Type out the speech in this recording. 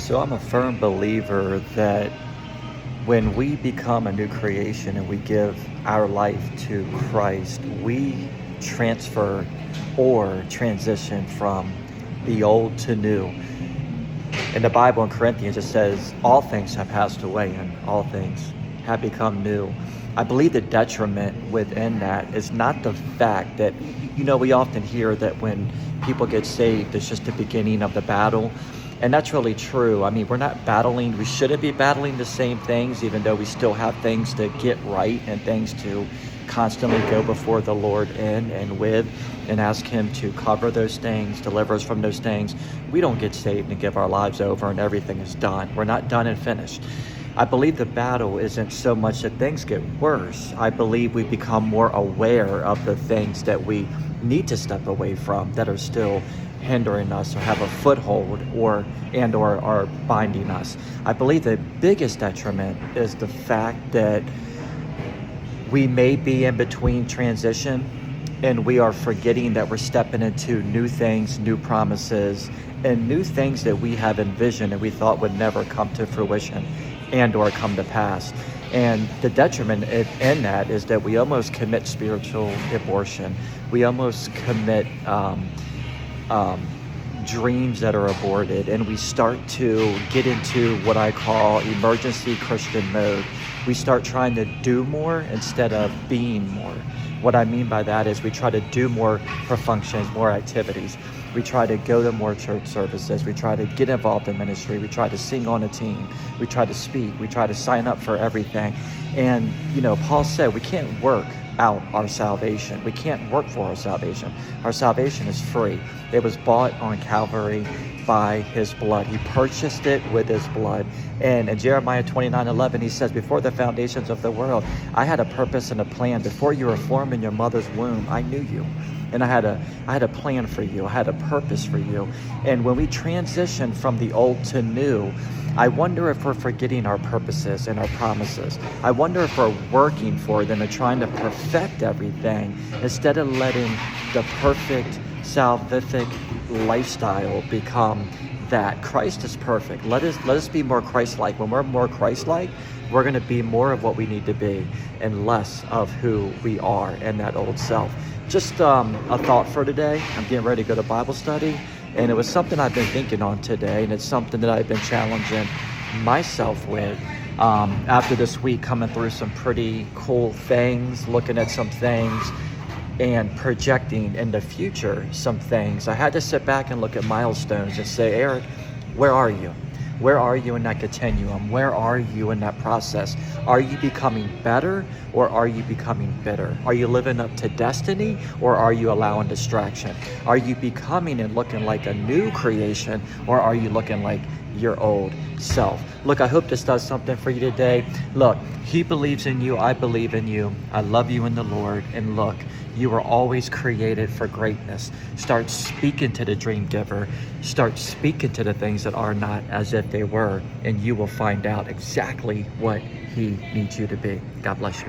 So I'm a firm believer that when we become a new creation and we give our life to Christ, we transfer or transition from the old to new. In the Bible in Corinthians, it says, all things have passed away and all things have become new. I believe the detriment within that is not the fact that, we often hear that when people get saved, it's just the beginning of the battle. And that's really true. I mean, we're not battling, we shouldn't be battling the same things, even though we still have things to get right and things to constantly go before the Lord in and with and ask Him to cover those things, deliver us from those things. We don't get saved and give our lives over and everything is done. We're not done and finished. I believe the battle isn't so much that things get worse. I believe we become more aware of the things that we need to step away from that are still hindering us or have a foothold or are binding us. I believe the biggest detriment is the fact that we may be in between transition and we are forgetting that we're stepping into new things, new promises, and new things that we have envisioned and we thought would never come to fruition and or come to pass. And the detriment in that is that we almost commit spiritual abortion. We almost commit dreams that are aborted, and we start to get into what I call emergency Christian mode. We start trying to do more instead of being more. What I mean by that is we try to do more for functions, more activities. We try to go to more church services. We try to get involved in ministry. We try to sing on a team. We try to speak. We try to sign up for everything. And, Paul said we can't work out our salvation. We can't work for our salvation. Our salvation is free. It was bought on Calvary by His blood. He purchased it with His blood. And in Jeremiah 29:11, He says, before the foundations of the world, I had a purpose and a plan. Before you were formed in your mother's womb, I knew you. And I had a plan for you. I had a purpose for you. And when we transition from the old to new, I wonder if we're forgetting our purposes and our promises. I wonder if we're working for them and trying to perfect everything instead of letting the perfect salvific lifestyle become that. Christ is perfect. Let us be more Christ-like. When we're more Christ-like, we're going to be more of what we need to be and less of who we are and that old self. Just a thought for today. I'm getting ready to go to Bible study, and it was something I've been thinking on today, and it's something that I've been challenging myself with after this week, coming through some pretty cool things, looking at some things, and projecting in the future some things. I had to sit back and look at milestones and say, Eric, where are you? Where are you in that continuum? Where are you in that process? Are you becoming better or are you becoming bitter? Are you living up to destiny or are you allowing distraction? Are you becoming and looking like a new creation or are you looking like your old self? Look, I hope this does something for you today. Look, He believes in you. I believe in you. I love you in the Lord. And look, you were always created for greatness. Start speaking to the dream giver. Start speaking to the things that are not as if they were, and you will find out exactly what He needs you to be. God bless you.